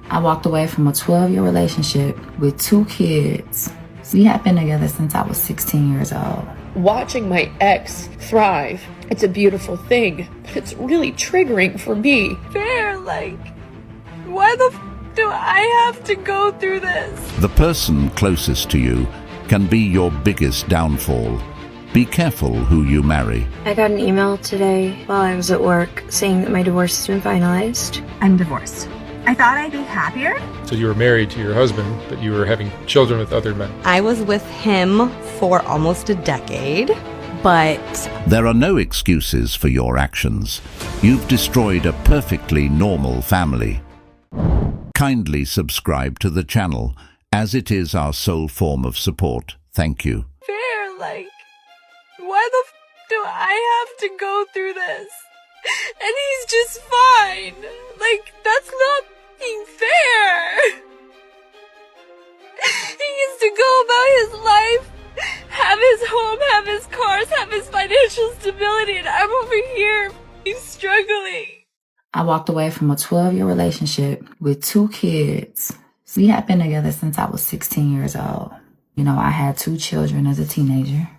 I walked away from a 12-year relationship with 2 kids. We had been together since I was 16 years old. Watching my ex thrive, it's a beautiful thing, but it's really triggering for me. Fair, like, why the do I have to go through this? The person closest to you can be your biggest downfall. Be careful who you marry. I got an email today while I was at work saying that my divorce has been finalized. I'm divorced. I thought I'd be happier. So you were married to your husband, but you were having children with other men. I was with him for almost a decade, but... There are no excuses for your actions. You've destroyed a perfectly normal family. Kindly subscribe to the channel, as it is our sole form of support. Thank you. Fair, like, why the do I have to go through this? And he's just fine. Like, that's not being fair. He used to go about his life, have his home, have his cars, have his financial stability, and I'm over here, he's struggling. I walked away from a 12-year relationship with 2 kids. We had been together since I was 16 years old. You know, I had 2 children as a teenager.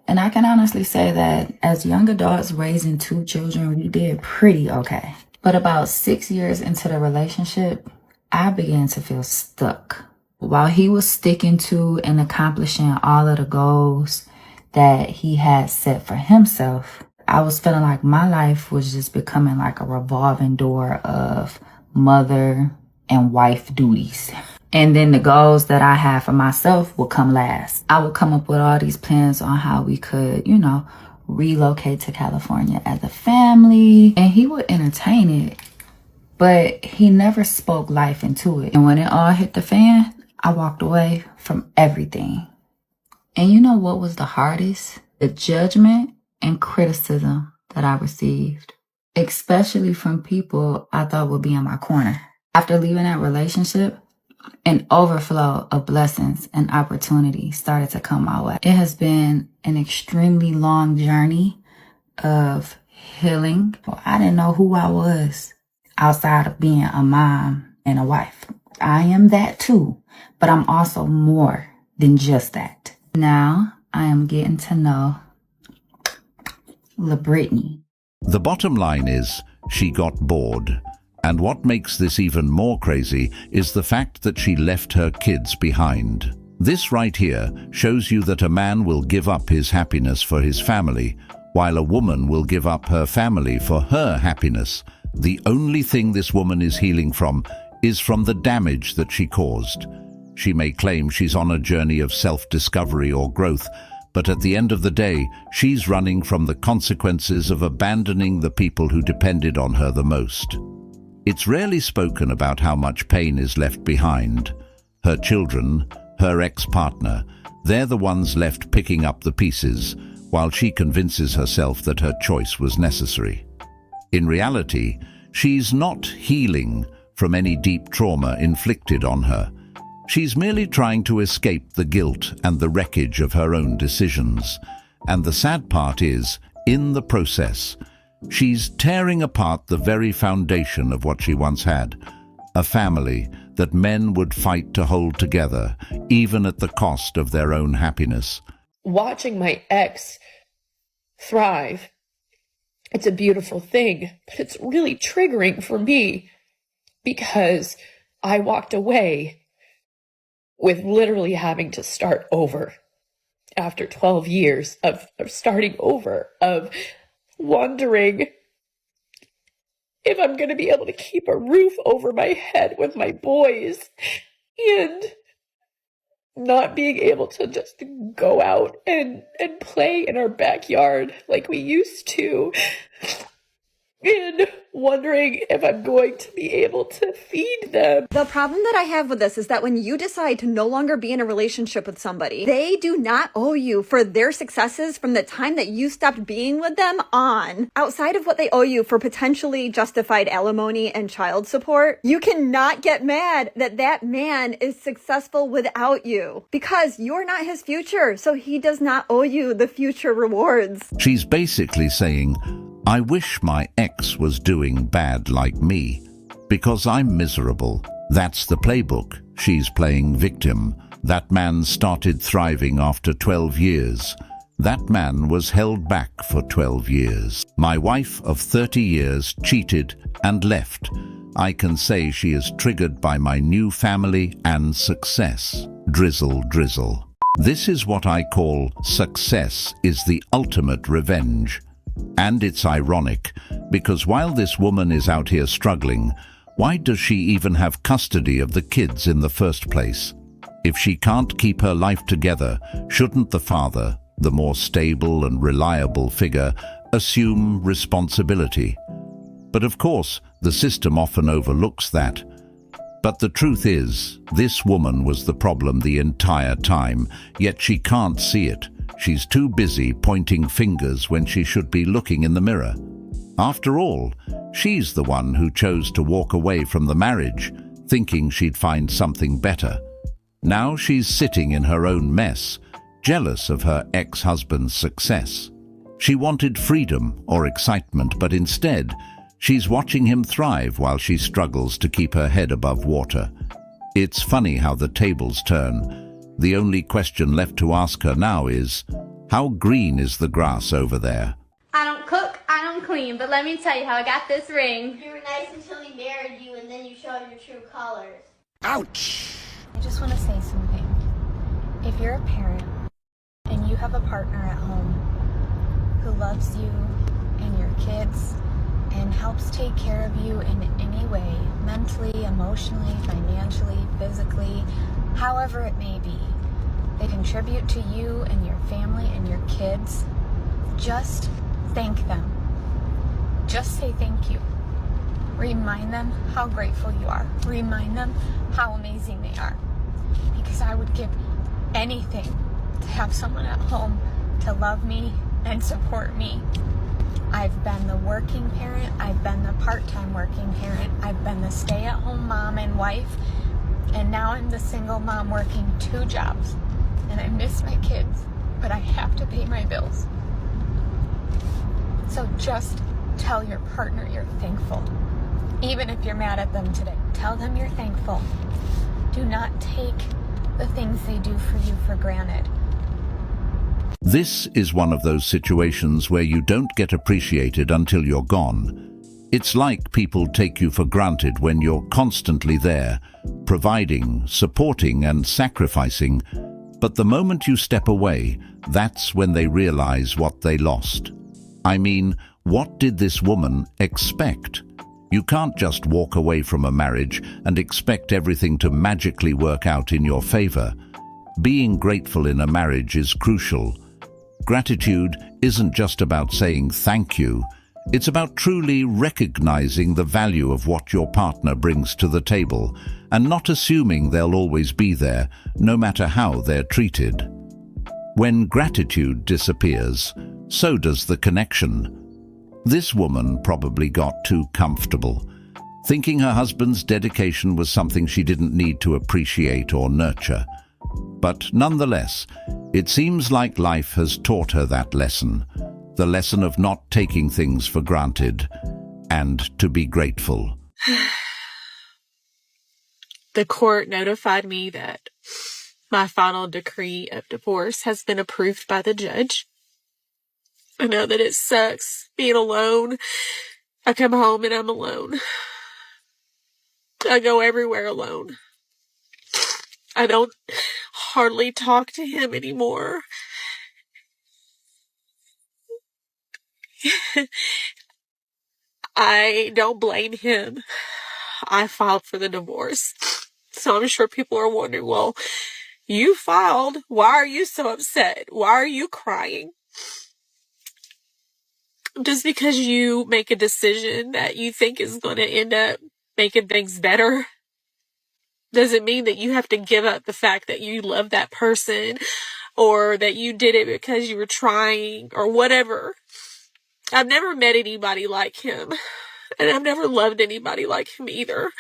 And I can honestly say that as young adults raising 2 children, we did pretty okay. But about 6 years into the relationship, I began to feel stuck. While he was sticking to and accomplishing all of the goals that he had set for himself, I was feeling like my life was just becoming like a revolving door of mother and wife duties. And then the goals that I had for myself would come last. I would come up with all these plans on how we could, you know, relocate to California as a family. And he would entertain it, but he never spoke life into it. And when it all hit the fan, I walked away from everything. And you know what was the hardest? The judgment and criticism that I received, especially from people I thought would be in my corner. After leaving that relationship, an overflow of blessings and opportunities started to come my way. It has been an extremely long journey of healing. I didn't know who I was outside of being a mom and a wife. I am that too, but I'm also more than just that. Now I am getting to know LaBrittany. The bottom line is, she got bored. And what makes this even more crazy is the fact that she left her kids behind. This right here shows you that a man will give up his happiness for his family, while a woman will give up her family for her happiness. The only thing this woman is healing from is from the damage that she caused. She may claim she's on a journey of self-discovery or growth, but at the end of the day, she's running from the consequences of abandoning the people who depended on her the most. It's rarely spoken about how much pain is left behind. Her children, her ex-partner, they're the ones left picking up the pieces, while she convinces herself that her choice was necessary. In reality, she's not healing from any deep trauma inflicted on her. She's merely trying to escape the guilt and the wreckage of her own decisions. And the sad part is, in the process, she's tearing apart the very foundation of what she once had, a family that men would fight to hold together, even at the cost of their own happiness. Watching my ex thrive, it's a beautiful thing, but it's really triggering for me because I walked away with literally having to start over after 12 years of starting over, of wondering if I'm going to be able to keep a roof over my head with my boys and not being able to just go out and play in our backyard like we used to, and wondering if I'm going to be able to feed them. The problem that I have with this is that when you decide to no longer be in a relationship with somebody, they do not owe you for their successes from the time that you stopped being with them on. Outside of what they owe you for potentially justified alimony and child support, you cannot get mad that that man is successful without you because you're not his future, so he does not owe you the future rewards. She's basically saying, I wish my ex was doing bad like me, because I'm miserable That's the playbook. She's playing victim. That man started thriving after 12 years. That man was held back for 12 years. My wife of 30 years cheated and left. I can say she is triggered by my new family and success. Drizzle, drizzle. This is what I call success is the ultimate revenge. And it's ironic, because while this woman is out here struggling, why does she even have custody of the kids in the first place? If she can't keep her life together, shouldn't the father, the more stable and reliable figure, assume responsibility? But of course, the system often overlooks that. But the truth is, this woman was the problem the entire time, yet she can't see it. She's too busy pointing fingers when she should be looking in the mirror. After all, she's the one who chose to walk away from the marriage, thinking she'd find something better. Now she's sitting in her own mess, jealous of her ex-husband's success. She wanted freedom or excitement, but instead, she's watching him thrive while she struggles to keep her head above water. It's funny how the tables turn. The only question left to ask her now is, how green is the grass over there? I don't cook, I don't clean, but let me tell you how I got this ring. You were nice until he married you, and then you showed your true colors. Ouch! I just want to say something. If you're a parent and you have a partner at home who loves you and your kids and helps take care of you in any way, mentally, emotionally, financially, physically, however it may be, they contribute to you and your family and your kids, just thank them. Just say thank you. Remind them how grateful you are. Remind them how amazing they are. Because I would give anything to have someone at home to love me and support me. I've been the working parent, I've been the part-time working parent, I've been the stay-at-home mom and wife, and now I'm the single mom working 2 jobs. And I miss my kids, but I have to pay my bills. So just tell your partner you're thankful. Even if you're mad at them today, tell them you're thankful. Do not take the things they do for you for granted. This is one of those situations where you don't get appreciated until you're gone. It's like people take you for granted when you're constantly there, providing, supporting, and sacrificing. But the moment you step away, that's when they realize what they lost. I mean, what did this woman expect? You can't just walk away from a marriage and expect everything to magically work out in your favor. Being grateful in a marriage is crucial. Gratitude isn't just about saying thank you. It's about truly recognizing the value of what your partner brings to the table and not assuming they'll always be there, no matter how they're treated. When gratitude disappears, so does the connection. This woman probably got too comfortable, thinking her husband's dedication was something she didn't need to appreciate or nurture. But nonetheless, it seems like life has taught her that lesson, the lesson of not taking things for granted and to be grateful. The court notified me that my final decree of divorce has been approved by the judge. I know that it sucks being alone. I come home and I'm alone. I go everywhere alone. I don't hardly talk to him anymore. I don't blame him. I filed for the divorce. So I'm sure people are wondering, well, you filed. Why are you so upset? Why are you crying? Just because you make a decision that you think is going to end up making things better doesn't mean that you have to give up the fact that you love that person or that you did it because you were trying or whatever. I've never met anybody like him, and I've never loved anybody like him either,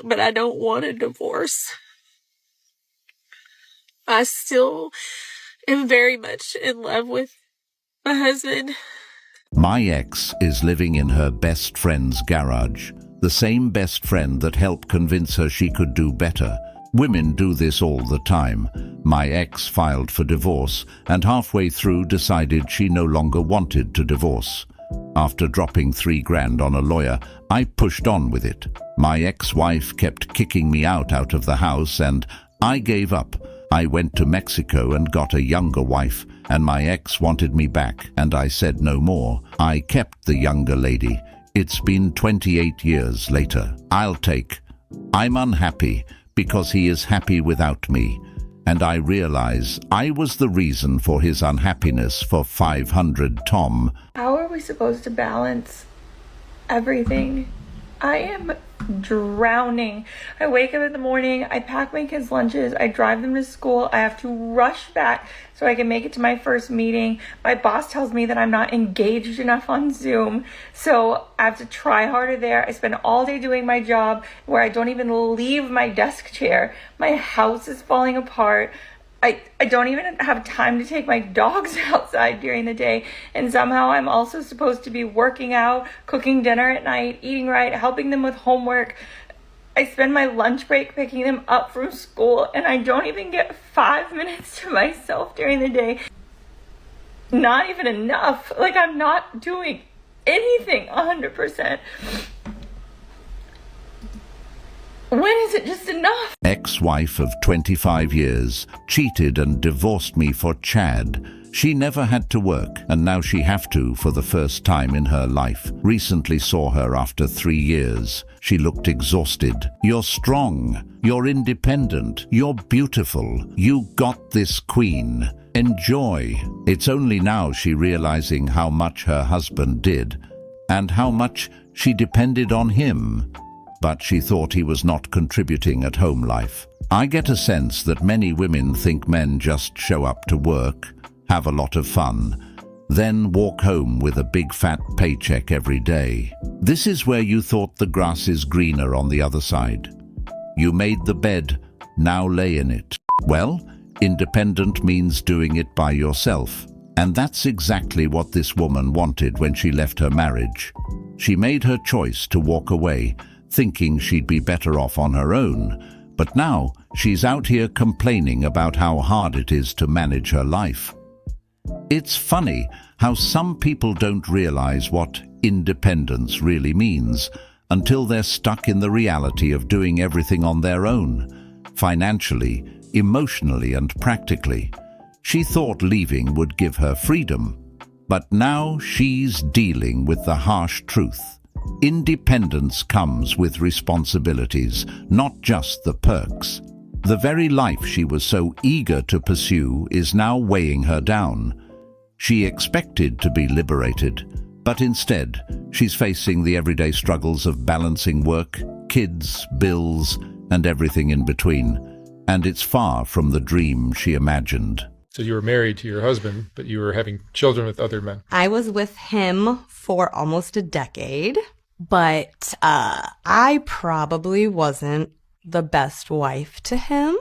but I don't want a divorce. I still am very much in love with my husband. My ex is living in her best friend's garage. the same best friend that helped convince her she could do better. Women do this all the time. My ex filed for divorce and halfway through decided she no longer wanted to divorce. After dropping $3,000 on a lawyer, I pushed on with it. My ex-wife kept kicking me out of the house and I gave up. I went to Mexico and got a younger wife, and my ex wanted me back, and I said no more. I kept the younger lady. It's been 28 years later. I'm unhappy because he is happy without me, and I realize I was the reason for his unhappiness for 500 Tom. How are we supposed to balance everything? I am drowning. I wake up in the morning, I pack my kids' lunches, I drive them to school, I have to rush back so I can make it to my first meeting. My boss tells me that I'm not engaged enough on Zoom, so I have to try harder there. I spend all day doing my job where I don't even leave my desk chair. My house is falling apart. I don't even have time to take my dogs outside during the day, and somehow I'm also supposed to be working out, cooking dinner at night, eating right, helping them with homework. I spend my lunch break picking them up from school, and I don't even get 5 minutes to myself during the day. Not even enough. Like, I'm not doing anything 100%. When is it just enough? Ex-wife of 25 years, cheated and divorced me for Chad. She never had to work, and now she have to for the first time in her life. Recently saw her after 3 years. She looked exhausted. You're strong. You're independent. You're beautiful. You got this, queen. Enjoy. It's only now she realizing how much her husband did, and how much she depended on him. But she thought he was not contributing at home life. I get a sense that many women think men just show up to work, have a lot of fun, then walk home with a big fat paycheck every day. This is where you thought the grass is greener on the other side. You made the bed, now lay in it. Well, independent means doing it by yourself. And that's exactly what this woman wanted when she left her marriage. She made her choice to walk away, thinking she'd be better off on her own, but now she's out here complaining about how hard it is to manage her life. It's funny how some people don't realize what independence really means until they're stuck in the reality of doing everything on their own, financially, emotionally, and practically. She thought leaving would give her freedom, but now she's dealing with the harsh truth. Independence comes with responsibilities, not just the perks. The very life she was so eager to pursue is now weighing her down. She expected to be liberated, but instead, she's facing the everyday struggles of balancing work, kids, bills, and everything in between. And it's far from the dream she imagined. So you were married to your husband, but you were having children with other men. I was with him for almost a decade, but I probably wasn't the best wife to him.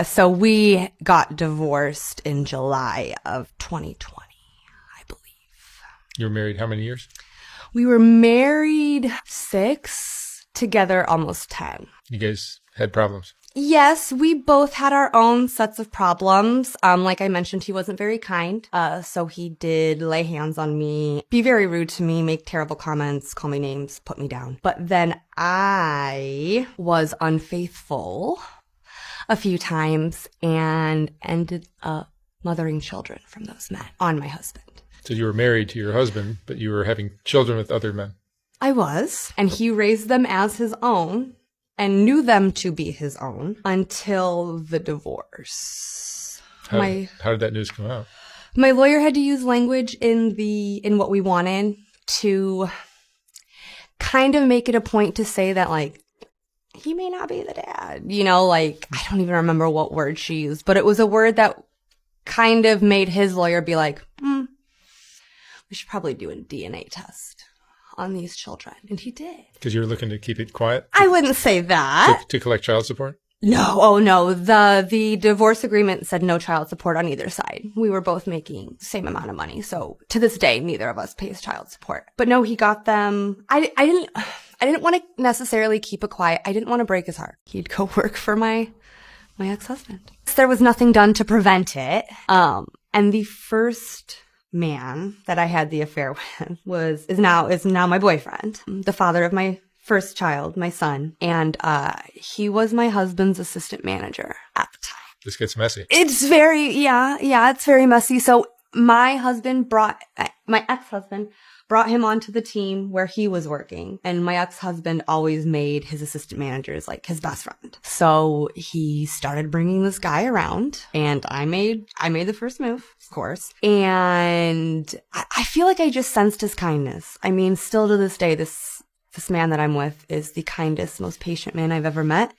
So we got divorced in July of 2020, I believe. You were married how many years? We were married 6, together almost 10. You guys had problems? Yes, we both had our own sets of problems. Like I mentioned, he wasn't very kind. So he did lay hands on me, be very rude to me, make terrible comments, call me names, put me down. But then I was unfaithful a few times and ended up mothering children from those men on my husband. So you were married to your husband, but you were having children with other men. I was, and he raised them as his own. And knew them to be his own until the divorce. How did that news come out? My lawyer had to use language in what we wanted to kind of make it a point to say that, like, he may not be the dad. You know, like, I don't even remember what word she used, but it was a word that kind of made his lawyer be like, we should probably do a DNA test on these children. And he did. Because you were looking to keep it quiet? I wouldn't say that. To collect child support? No. Oh, no. The divorce agreement said no child support on either side. We were both making the same amount of money. So to this day, neither of us pays child support. But no, he got them. I I didn't want to necessarily keep it quiet. I didn't want to break his heart. He'd go work for my ex-husband. There was nothing done to prevent it. And the first man that I had the affair with is now my boyfriend, the father of my first child, my son. And he was my husband's assistant manager at the time. This gets messy. It's very, it's very messy. So my ex-husband brought him onto the team where he was working. And my ex-husband always made his assistant managers like his best friend. So he started bringing this guy around, and I made the first move, of course. And I feel like I just sensed his kindness. I mean, still to this day, this man that I'm with is the kindest, most patient man I've ever met.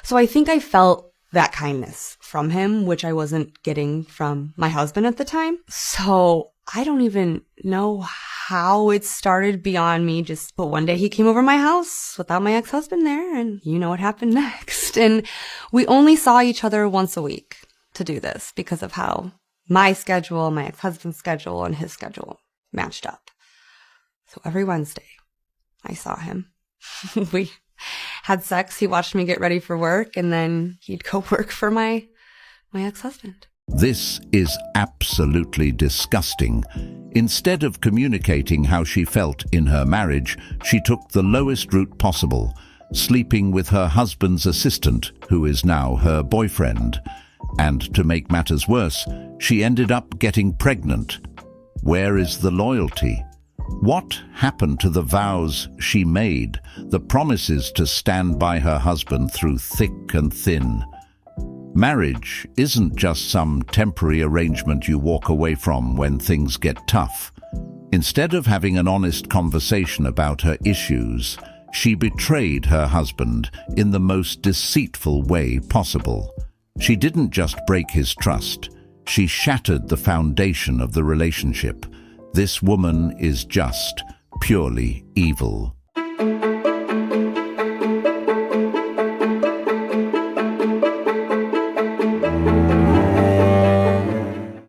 So I think I felt that kindness from him, which I wasn't getting from my husband at the time. So I don't even know how it started beyond me. But one day he came over my house without my ex-husband there, and you know what happened next. And we only saw each other once a week to do this because of how my schedule, my ex-husband's schedule, and his schedule matched up. So every Wednesday I saw him. We had sex. He watched me get ready for work, and then he'd go work for my ex-husband. This is absolutely disgusting. Instead of communicating how she felt in her marriage, she took the lowest route possible, sleeping with her husband's assistant, who is now her boyfriend. And to make matters worse, she ended up getting pregnant. Where is the loyalty? What happened to the vows she made, the promises to stand by her husband through thick and thin? Marriage isn't just some temporary arrangement you walk away from when things get tough. Instead of having an honest conversation about her issues, she betrayed her husband in the most deceitful way possible. She didn't just break his trust, she shattered the foundation of the relationship. This woman is just purely evil.